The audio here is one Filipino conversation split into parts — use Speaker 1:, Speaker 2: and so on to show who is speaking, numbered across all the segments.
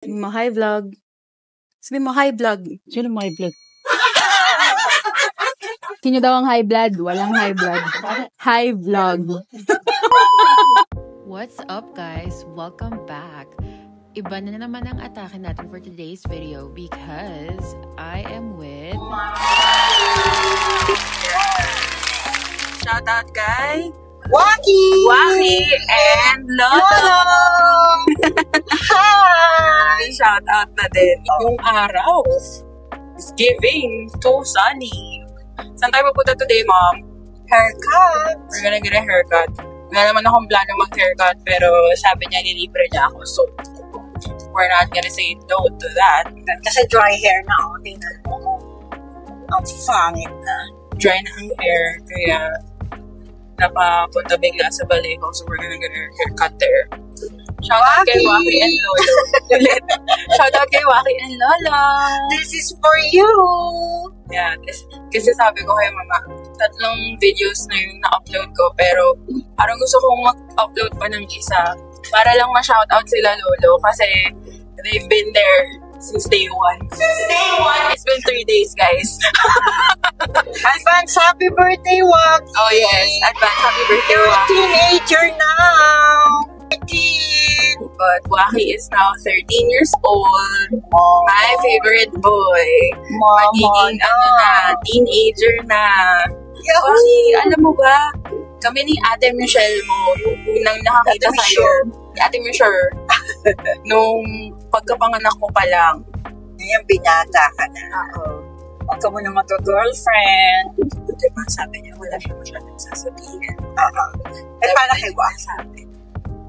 Speaker 1: Sabihin mo, hi vlog. Sabihin mo, hi vlog.
Speaker 2: Sino mo high blood?
Speaker 1: Sino daw ang high blood? Walang high blood. Hi vlog.
Speaker 3: What's up guys? Welcome back. Iba na naman ang atake natin for today's video because I am with...
Speaker 1: Shout out kay
Speaker 2: Waki
Speaker 1: and Lolo.
Speaker 2: Hi!
Speaker 1: Shout out na din. Yung araw is giving to sunny. Saan tayo pupunta today, Mom?
Speaker 2: Haircut!
Speaker 1: We're gonna get a haircut. Wala naman akong plano mag-haircut, pero sabi niya, nilibre niya ako. So, we're not gonna say no to that.
Speaker 2: Kasi dry hair na ako. Tingnan mo. Ang pangit na.
Speaker 1: Dry na ang hair, kaya napapunta bigla sa Vallejo. So, we're gonna get a haircut there. Shout out kay Waki and Lolo. Ulit. Shout out kay Waki and Lolo.
Speaker 2: This is for you!
Speaker 1: Yeah, kasi sabi ko kay Mama, 3 videos na yung na-upload ko, pero parang gusto kong mag-upload pa ng isa para lang ma-shoutout sila Lolo kasi they've been there since day 1. Since day 1! It's been 3 days, guys.
Speaker 2: Advance happy birthday, Waki!
Speaker 1: Oh yes, advance happy birthday,
Speaker 2: You're a
Speaker 1: Waki.
Speaker 2: teenager now! 13!
Speaker 1: But Waki is now 13 years old.
Speaker 2: Mama.
Speaker 1: My favorite boy. Magiging teenager na. Waki, alam mo ba, kami ni Ate Michelle mo, unang nakakita
Speaker 2: Ate
Speaker 1: sa'yo. Ate Michelle. Nung pagkapanganak mo pa lang.
Speaker 2: Ngayon, binata ka na. Huwag ka mo na mag-girlfriend.
Speaker 1: Diba, sabi niya, wala siya masyadong sasabihin.
Speaker 2: Para kay Waki.
Speaker 1: Sabi.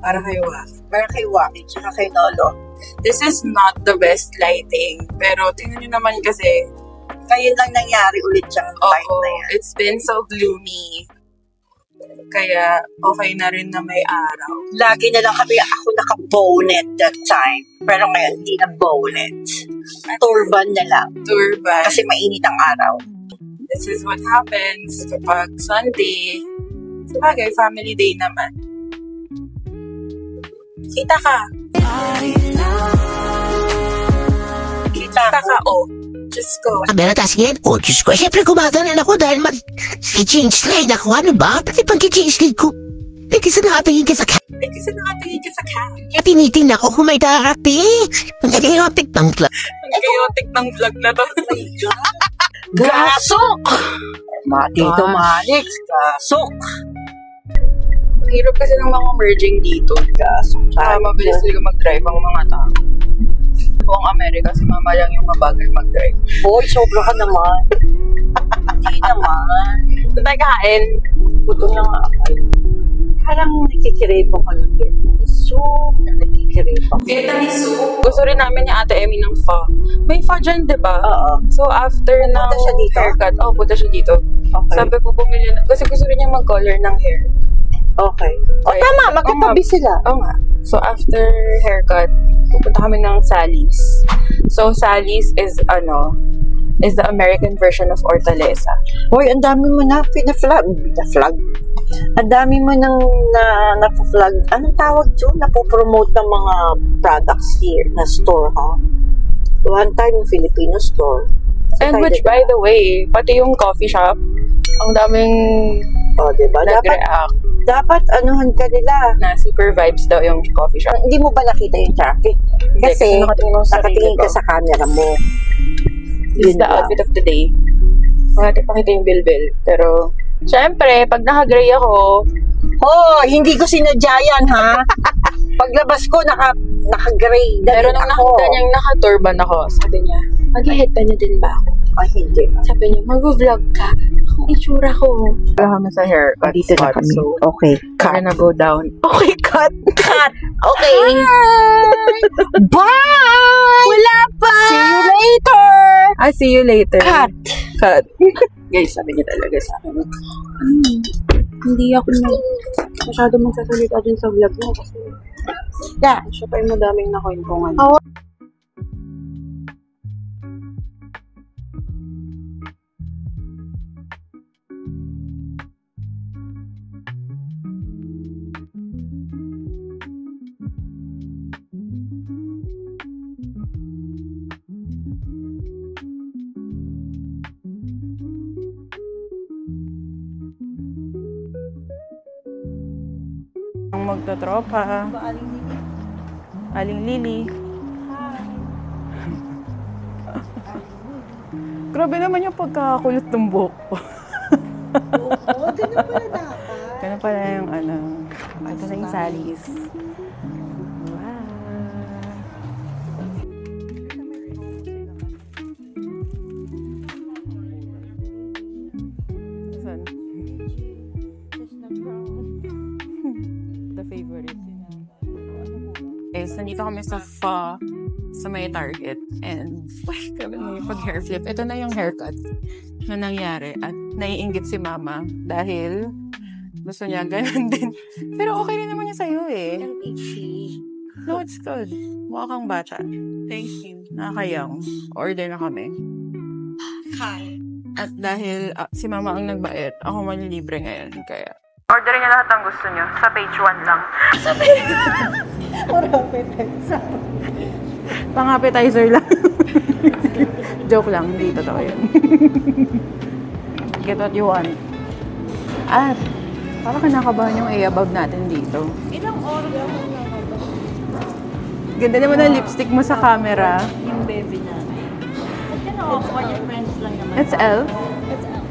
Speaker 1: Para kay Waki.
Speaker 2: Para kay Waki, tsaka kay Lolo.
Speaker 1: This is not the best lighting. Pero tingnan niyo naman kasi,
Speaker 2: Ngayon lang nangyari ulit siyang light na yan.
Speaker 1: it's been so gloomy. Kaya okay na rin na may araw.
Speaker 2: Lagi na lang ako naka-bonnet that time. Pero ngayon, hindi na bonnet. Turban na lang.
Speaker 1: Turban.
Speaker 2: Kasi mainit ang araw.
Speaker 1: This is what happens kapag Sunday. Sabagay, family day naman. Kita ka. Kita ka, oh. Diyos ko.
Speaker 4: Camera task yan? O, Diyos ko. Siyempre, gumaganan ako dahil mag-change slide ako. Ano ba? Pati pag-change slide ko. Eh, kasi nakatingin ka sa
Speaker 1: Eh, kasi nakatingin ka sa cam.
Speaker 4: kaya tinitin ako kung may therapy. Ang chaotic ng club.
Speaker 1: Ang chaotic ng vlog na to.
Speaker 2: Gasok! Tito Malix, gasok!
Speaker 1: Ang hirap kasi ng mga merging dito.
Speaker 2: Gasok.
Speaker 1: Mabilis sila mag-drive ang mga tao. Buong Amerika, si Mama lang yung mabagal mag-drive.
Speaker 2: Boy, sobra ka naman. Hindi naman.
Speaker 1: Saan tayo kain?
Speaker 2: Gutom na nga ako. Parang nakikirepo ka lang. Soup na nakikirepo.
Speaker 1: Vietnamese soup. Gusto rin namin ni Ate Emmy ng pho. May pho dyan, di ba?
Speaker 2: Oo.
Speaker 1: So, after ng
Speaker 2: Punta siya dito?
Speaker 1: haircut, punta siya dito.
Speaker 2: Okay.
Speaker 1: Sabi ko, bumili na. Kasi gusto rin niya mag-color ng hair.
Speaker 2: Okay. O,
Speaker 1: Kaya-
Speaker 2: tama. Magkatabi sila.
Speaker 1: Oo nga. So, after haircut, pupunta kami ng Sally's. So, Sally's is the American version of Hortaleza.
Speaker 2: Hoy, ang dami mo na pina-flag. Ang dami mo nang na-flag. Anong tawag dyan? Napopromote ng mga products here na store, ha? One time yung Filipino store.
Speaker 1: And which, by the way, pati yung coffee shop, ang daming
Speaker 2: diba?
Speaker 1: nag-react
Speaker 2: Dapat anuhan ka nila.
Speaker 1: na super vibes daw yung coffee shop.
Speaker 2: Hindi mo ba nakita yung traffic? Kasi
Speaker 1: nakatingin ako sa
Speaker 2: nakatingin
Speaker 1: sarili
Speaker 2: ka
Speaker 1: ko.
Speaker 2: sa camera mo.
Speaker 1: This is the outfit of the day. Natin pakita yung bilbil. Pero, syempre, pag naka-gray ako,
Speaker 2: Hindi ko sinadya yan, ha? Paglabas ko, naka-gray.
Speaker 1: pero nung nakita niyang naka-turban ako, sabi niya, mag-headband niya din ba ako?
Speaker 2: Hindi.
Speaker 1: Sabi niya, mag-vlog ka. Ang itsura ko. Wala kami sa haircut spot, so
Speaker 2: Okay.
Speaker 1: we're gonna go down. Okay, cut.
Speaker 2: Cut. Okay. Bye!
Speaker 1: Wala pa!
Speaker 2: See you later!
Speaker 1: See you later.
Speaker 2: Cut.
Speaker 1: Cut. Guys, sabi niya talaga sa akin, hindi ako masyado magsasalita dyan sa vlog mo kasi siya pa yung madaming nakwentungan.
Speaker 3: magtotropa. Aling Lily. Grabe naman yung pagkakakulot ng buhok ko.
Speaker 2: Oo, ganun pala dapat.
Speaker 3: Ganun pala yung ano. Ito na yung salis. Wow. Saan? The favorite. Guys, nandito kami sa may Target. And, grabe na yung pag-hair flip. Ito na yung haircut na nangyari. At naiinggit si Mama dahil gusto niya ganun din. Pero okay rin naman niya sa'yo eh. No, it's good. Mukha kang bata.
Speaker 2: Thank you.
Speaker 3: Nakakayang. Order na kami.
Speaker 2: Hi.
Speaker 3: At dahil si Mama ang nagbayad, ako manilibre ngayon. Kaya order niya lahat ng gusto niyo. Sa page 1 lang. Sa page 1? Or appetizer. Pang appetizer lang. Joke lang. Hindi totoo yun. Get what you want. At parang kinakabahan yung A-above natin dito.
Speaker 2: Ilang oras mo na
Speaker 3: Ganda naman ang lipstick mo sa camera.
Speaker 2: yung baby natin? At yan ako, for your friends lang naman.
Speaker 3: It's Elf?
Speaker 2: It's Elf.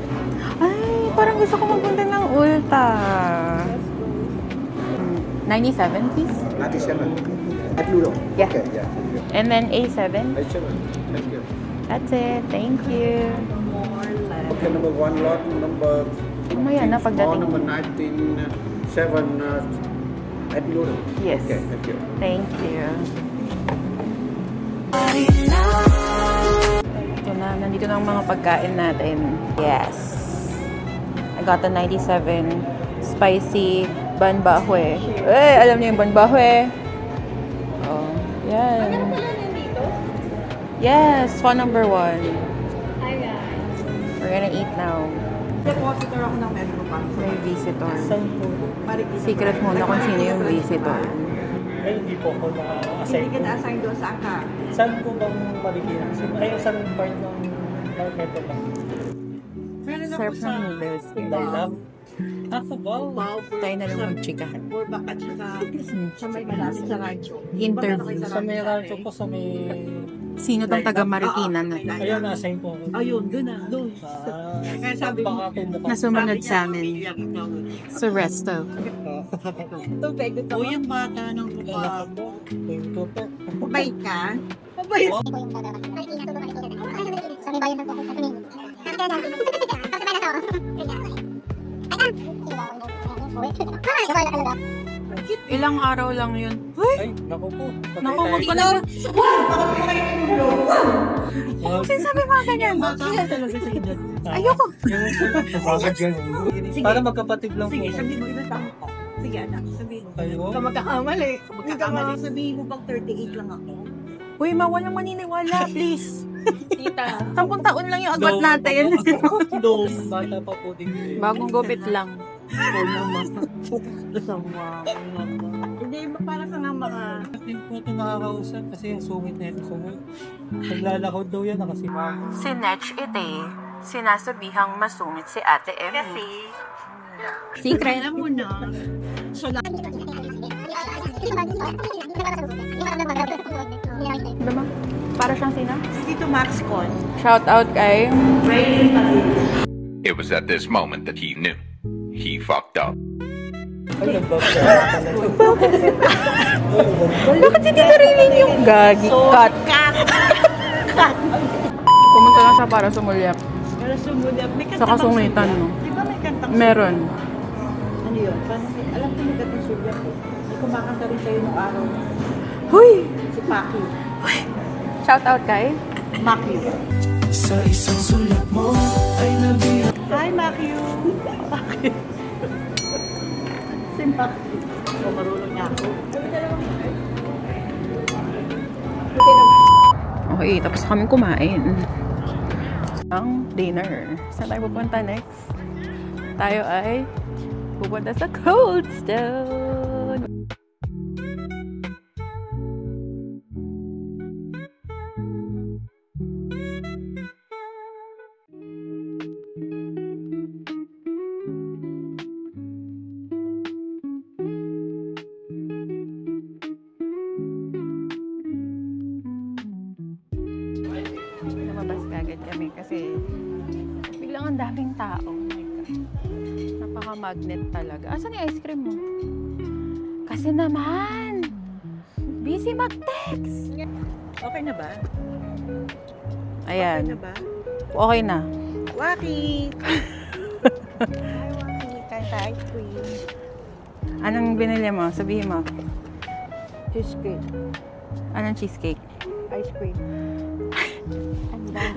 Speaker 3: Ay, parang gusto ko magpunta ng Ulta. 97, please?
Speaker 5: 97. At Ludo?
Speaker 3: Yeah.
Speaker 5: Okay, yeah.
Speaker 3: And then A7.
Speaker 5: H7. Thank you.
Speaker 3: That's it. Thank you.
Speaker 5: Okay, number 1 lot, number...
Speaker 3: Mamaya na pagdating.
Speaker 5: Number 197 at Ludo.
Speaker 3: Yes.
Speaker 5: Okay, thank you.
Speaker 3: Thank you. Ito na, nandito na ang mga pagkain natin. Yes. I got the 97 spicy banbahue. Eh, alam niyo yung banbahue? Oh, yan.
Speaker 2: Ano pala yan dito?
Speaker 3: Yes, fun number 1.
Speaker 2: Hi guys.
Speaker 3: We're gonna eat now.
Speaker 2: Depositor ako ng Metro Bank.
Speaker 3: May visitor.
Speaker 6: Saan po?
Speaker 3: Secret muna kung sino yung visitor.
Speaker 6: Ay, hindi po ako na-assign.
Speaker 2: Hindi ka na-assign doon sa ka.
Speaker 6: Saan po bang Marikina? Ay, saan part ng Metro Bank?
Speaker 3: Sarap ng noodles.
Speaker 6: Love? Ako ba?
Speaker 3: Tayo na lang mag-chikahan.
Speaker 2: Burbak at saka sa may malapit sa radyo.
Speaker 3: Interview.
Speaker 6: Sa may rancho po, sa may...
Speaker 3: Sino tong taga Marikina na?
Speaker 6: Ayun, na-assign po ako.
Speaker 2: Ayun, doon na. Doon. Kaya sabi mo,
Speaker 6: Baka po mukhang...
Speaker 3: Na sumunod sa amin. Sa resto.
Speaker 2: ito, pego to. Uy, ang bata ng
Speaker 6: Wala po. Thank you po.
Speaker 2: Mabait ka? Mabait.
Speaker 3: Ilang araw lang yun.
Speaker 6: Ay, naku po.
Speaker 3: Naku, wag ko na. Sinasabi mga ganyan. Ayoko.
Speaker 6: Bakit yan? Para magkapatid lang po.
Speaker 2: Sige, sabihin mo, ilang taon ko. Sige, anak, sabihin mo.
Speaker 6: Kayo?
Speaker 2: Huwag ka magkakamali. Magkakamali. Sabihin mo bang 38 lang ako?
Speaker 3: Uy, walang maniniwala, please.
Speaker 2: Tita.
Speaker 3: 10 taon lang yung agwat natin.
Speaker 6: Bata pa po din.
Speaker 3: Bagong gupit lang.
Speaker 2: Hindi, para sa nga mga...
Speaker 6: Hindi po ito nakakausap kasi yung sungit na ito sungit. Naglalakad daw yan kasi
Speaker 3: Si Netch Ite, sinasabihang masungit si Ate Emmy.
Speaker 2: Secret na muna. So,
Speaker 3: Diba? Para siyang sina?
Speaker 2: dito Max Con.
Speaker 3: Shout out kay...
Speaker 7: It was at this moment that he knew. He fucked up.
Speaker 6: ay, nagbabasa.
Speaker 3: Bakit hindi narinig yung gagi? Cut. Pumunta na siya para sumulyak.
Speaker 2: Para sumulap. May kanta
Speaker 3: Sa kasungitan, no?
Speaker 2: Di ba may kantang
Speaker 3: Meron.
Speaker 2: Ano yun? Alam ko may kantang sulap ko. May kumakanta rin sa'yo nung araw.
Speaker 3: Huy!
Speaker 2: Si Paki.
Speaker 3: Shout out kay...
Speaker 2: Maki.
Speaker 8: Sa isang sulat mo ay nabiyak.
Speaker 2: Hi, Maki. Maki. Si Maki. So, marunong niya ako.
Speaker 3: Okay, tapos kami kumain. Ang dinner. Saan tayo pupunta next? Tayo ay pupunta sa Cold Stone. lumabas kagad kami kasi biglang ang daming tao. Oh my God. Napaka-magnet talaga. Asan yung ice cream mo? Kasi naman, busy mag-text.
Speaker 2: Okay na ba?
Speaker 3: Ayan.
Speaker 2: Okay na ba?
Speaker 3: Okay na.
Speaker 2: Waki! Hi, Waki. Kain tayo ice cream.
Speaker 3: Anong binili mo? Sabihin mo.
Speaker 2: Cheesecake.
Speaker 3: Anong cheesecake?
Speaker 2: Ice cream.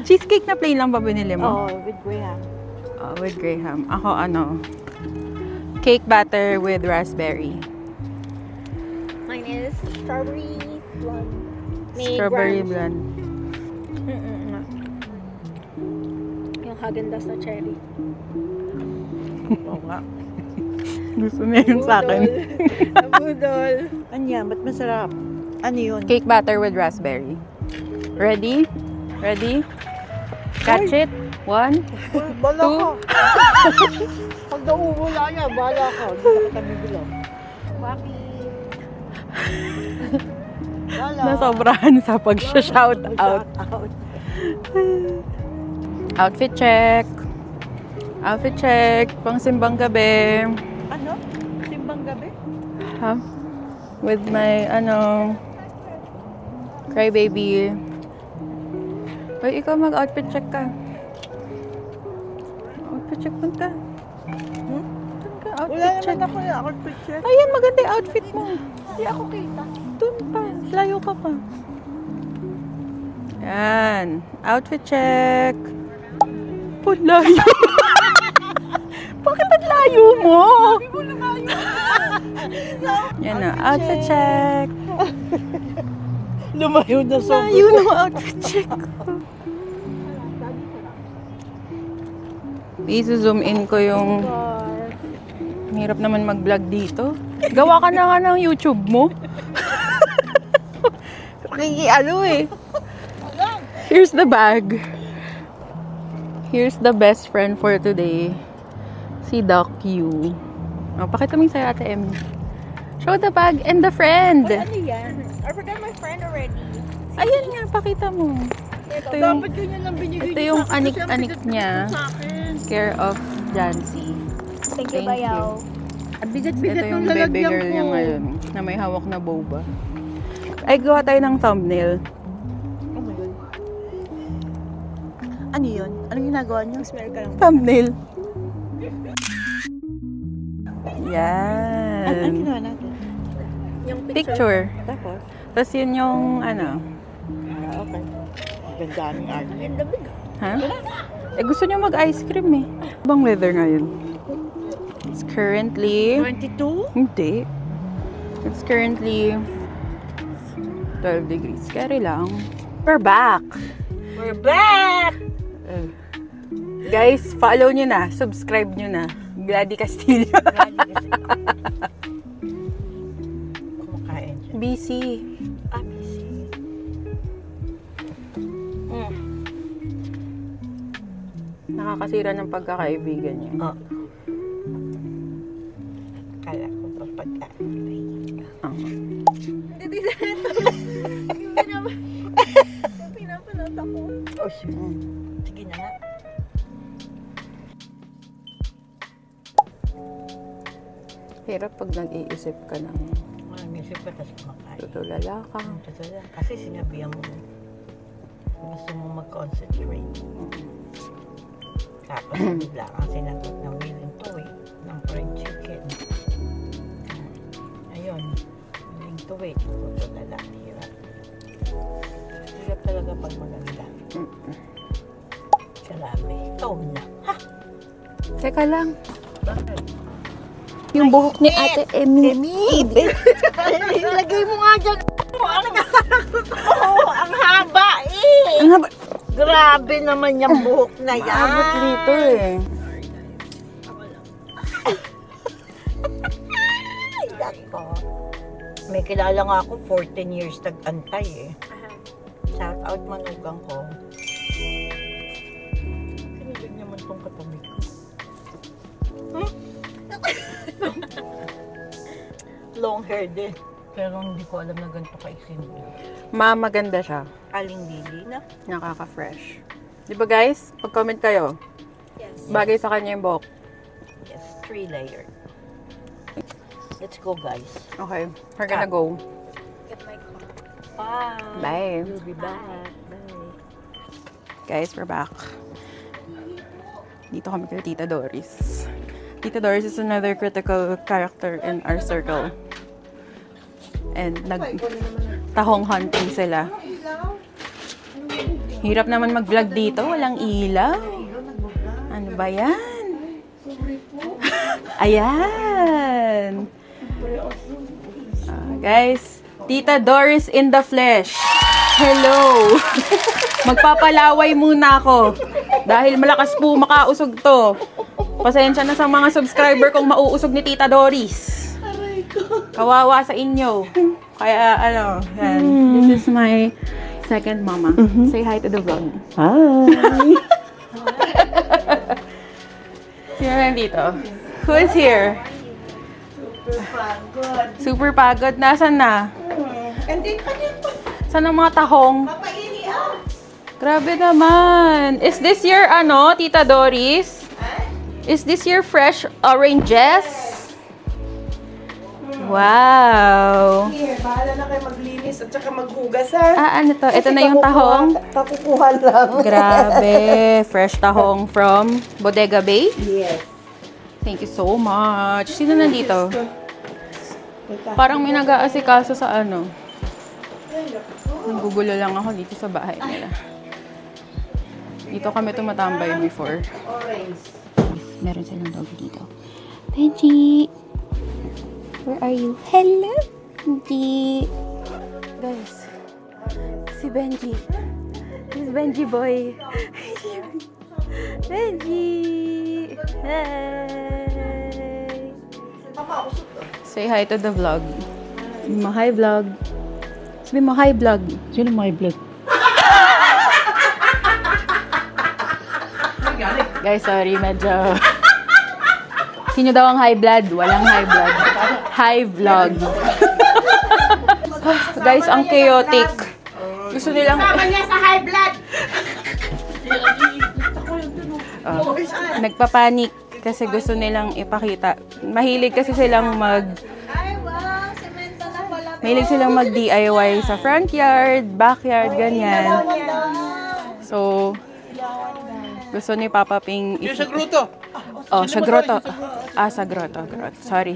Speaker 3: Cheesecake na plain lang ba binili mo?
Speaker 2: Oh, with Graham.
Speaker 3: With Graham. Ako cake batter with raspberry.
Speaker 2: Mine is strawberry blonde.
Speaker 3: Strawberry blonde.
Speaker 2: Yung Häagen-Dazs na cherry.
Speaker 3: Oo nga. Gusto niya yun sa akin.
Speaker 2: Budol. Anya, ba't masarap? Ano yun?
Speaker 3: Cake batter with raspberry. Ready? Ready? Catch it. 1,
Speaker 2: Bala
Speaker 3: 2.
Speaker 2: ka. Pag nauwala niya, bala ka. Hindi na kita bibilang. Waki. Bala.
Speaker 3: Nasobrahan sa pag-shout out. Outfit check. Outfit check. Pang simbang gabi.
Speaker 2: Ano? Simbang gabi?
Speaker 3: Ha? With my, crybaby. Hoy, ikaw mag-outfit check ka. Outfit check punta.
Speaker 2: Wala naman ako na outfit check.
Speaker 3: Ayan, maganda yung outfit mo.
Speaker 2: Hindi ako kita.
Speaker 3: Doon pa. Layo ka pa. Yan. Outfit check. Layo. Bakit ang layo mo?
Speaker 2: Sabi mo lumayo.
Speaker 3: Yan na. Outfit check.
Speaker 2: Lumayo na sobrang.
Speaker 3: Layo ng outfit check. I-zoom in ko yung... Hirap naman mag-vlog dito. Gawa ka na nga ng YouTube mo. Eh. Here's the bag. Here's the best friend for today. Si Doc Q. Pakita mo yung sa'yo, Ate Em. Show the bag and the friend.
Speaker 2: Ano yan? I forgot my friend already.
Speaker 3: Ayan nga, pakita mo. Ito yung,
Speaker 2: Dapat yun lang binigay
Speaker 3: ito yung anik-anik niya. Care of Jancy.
Speaker 2: Thank
Speaker 3: you, Bayaw.
Speaker 2: Bigat-bigat
Speaker 3: Ito yung
Speaker 2: ng
Speaker 3: baby
Speaker 2: lalagyan
Speaker 3: girl
Speaker 2: ko.
Speaker 3: niya ngayon na may hawak na boba. Ay, gawa tayo ng thumbnail.
Speaker 2: Oh my God. Ano yun? Anong ginagawa niyo? Smell ka lang.
Speaker 3: Thumbnail.
Speaker 2: Ano
Speaker 3: Yan.
Speaker 2: ginawa natin? Yung
Speaker 3: Picture.
Speaker 2: Tapos?
Speaker 3: Tapos yun yung
Speaker 2: Okay. Ganda ng art. Ang lamig.
Speaker 3: Ha? Eh, gusto niyo mag-ice cream eh. Bang weather ngayon? It's currently...
Speaker 2: 22?
Speaker 3: Hindi. It's currently 12 degrees. Carry lang. We're back!
Speaker 2: We're back!
Speaker 3: Guys, follow nyo na. Subscribe nyo na. Gladys Castillo.
Speaker 2: Kumakain siya.
Speaker 3: Busy.
Speaker 2: Busy.
Speaker 3: Nakakasira ng pagkakaibigan niya.
Speaker 2: Oh. Kala ko pa pagkain. Hindi naman. Pinapanood ako. Oh, sure. Sige na nga.
Speaker 3: Hirap pag nag-iisip ka ng
Speaker 2: Nag-isip ka, tapos kumakain.
Speaker 3: tutulala ka.
Speaker 2: Kasi sinabihan mo, gusto mo mag-concentrate. Tapos bigla kang sinagot ng willing to wait, ng fried chicken. Ayun, willing to wait, tutulala, hirap. Hirap talaga pag maganda. Grabe, ikaw na. Ha?
Speaker 3: Teka lang.
Speaker 2: Bakit?
Speaker 3: Yung buhok ni Ate Emmy.
Speaker 2: Ilagay mo nga dyan. Ang haba eh.
Speaker 3: Ang haba.
Speaker 2: Grabe naman yung buhok na yan.
Speaker 3: Maabot dito eh.
Speaker 2: May kilala nga ako, 14 years nag-antay eh. Shout out manugang ko. Kinilig naman tong katabi ko. Long hair din. Pero hindi ko alam na ganito ka-isin.
Speaker 3: Maganda siya.
Speaker 2: Aling lili na.
Speaker 3: Nakaka-fresh. Di ba guys? Pag-comment kayo.
Speaker 2: Yes.
Speaker 3: Bagay sa kanya yung buhok.
Speaker 2: Yes, 3 layer. Let's go, guys.
Speaker 3: Okay, we're gonna go.
Speaker 2: Get my car.
Speaker 3: Bye.
Speaker 2: We'll be back. Bye.
Speaker 3: Guys, we're back. Dito kami kay Tita Doris. Tita Doris is another critical character in our circle. And nag-tahong hunting sila. Hirap naman mag-vlog dito. Walang ilaw. Ano ba yan? Ayan. Guys, Tita Doris in the flesh. Hello. Magpapalaway muna ako. Dahil malakas po makausog to. Pasensya na sa mga subscriber kung mauusog ni Tita Doris. Kawawa sa inyo. Kaya ano, yan. This is my second mama. Say hi to the vlog.
Speaker 2: Hi.
Speaker 3: Sino nandito? Who is here? Super pagod. Nasaan na? Saan ang mga tahong? Grabe naman. Is this your ano, Tita Doris? Is this your fresh oranges? Wow.
Speaker 9: Here, bahala na kayo maglinis at saka maghugas, ha?
Speaker 3: Ano to? Ito na yung tahong.
Speaker 9: Kakukuha lang.
Speaker 3: Grabe. Fresh tahong from Bodega Bay.
Speaker 9: Yes.
Speaker 3: Thank you so much. Sino nandito? Parang may nag-aasikaso sa ano. Nagugulo lang ako dito sa bahay nila. Dito kami tumatambay before. Meron silang dog dito. Benji! Where are you? Hello, Benji! Guys, si Benji. This is Benji boy. Benji! Hey! Say hi to the vlog. Hi vlog. Sabi mo, hi vlog.
Speaker 2: Sino my vlog?
Speaker 3: Guys, sorry, medyo... Sino daw ang high blood? Walang high blood. High vlog. Guys, ang chaotic. Gusto nilang...
Speaker 9: Sama niya sa high blood!
Speaker 3: Nagpapanik kasi gusto nilang ipakita. Mahilig kasi silang Mahilig silang mag-DIY sa front yard, backyard, ganyan. So, gusto ni Papa Ping...
Speaker 6: Sa grotto!
Speaker 3: Oh, sa grotto. Sa grotto. Sorry.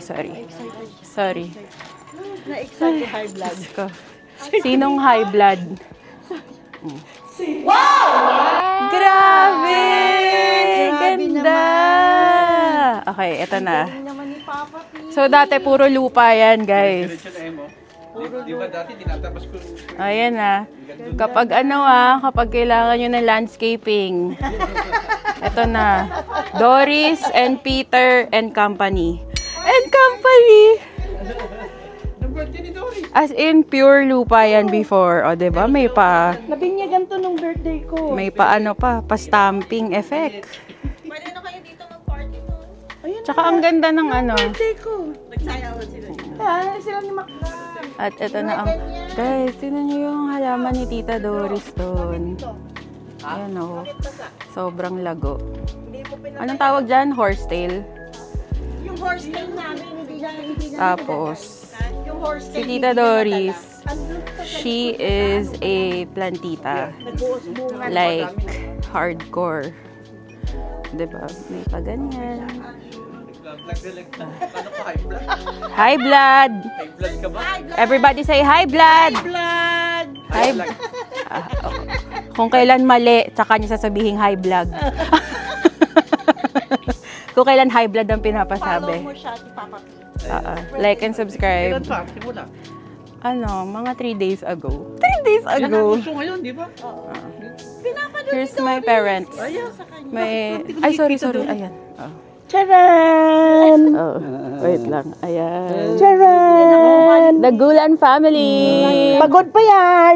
Speaker 2: Na-excite yung high blood.
Speaker 3: Sinong high blood? Wow! Grabe! Ganda! Okay, eto na. So, dati puro lupa yan, guys.
Speaker 6: Di ba dati tinatapos ko?
Speaker 3: Ayan na. Kapag kailangan nyo ng landscaping. Ito na. Doris and Peter and Company. As in, pure lupa yan before. O, diba? May pa...
Speaker 2: Nabinyagan to nung birthday ko.
Speaker 3: May pa pa-stamping effect.
Speaker 9: Pwede na kayo dito mag-party mo.
Speaker 3: Tsaka ang ganda ng ano.
Speaker 2: Birthday ko.
Speaker 9: Nagsayawan sila.
Speaker 2: Sila ni Makla.
Speaker 3: At ito na ang... Guys, tingnan nyo yung halaman ni Tita Doris doon. Ayan o. Sobrang lago. Anong tawag dyan? Horsetail?
Speaker 9: Yung horsetail namin, hindi na.
Speaker 3: Tapos,
Speaker 9: Yung horsetail.
Speaker 3: si Tita Doris, she is a plantita. Like, hardcore. Diba? May pa ganyan. High blood!
Speaker 6: High blood ka ba?
Speaker 3: Everybody say high blood! High blood! Kung kailan mali, tsaka niya sasabihin high blood. Kung kailan high blood ang pinapasabi.
Speaker 9: Follow mo siya, si Papa P.
Speaker 3: Like and subscribe.
Speaker 6: Kailan pa? Simula.
Speaker 3: Mga 3 days ago. 3 days
Speaker 6: Yan ang
Speaker 3: ago.
Speaker 6: gusto ngayon, di ba?
Speaker 3: Here's my parents. Ay, sorry. Ayan.
Speaker 2: Charan!
Speaker 3: Wait lang. Ayan.
Speaker 2: Charan!
Speaker 3: The Gulan family.
Speaker 2: Pagod pa yan!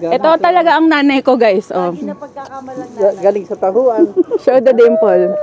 Speaker 3: Ito talaga ang nanay ko, guys.
Speaker 2: Napagkakamalan na.
Speaker 5: Galing sa tahuan.
Speaker 3: Show the dimple.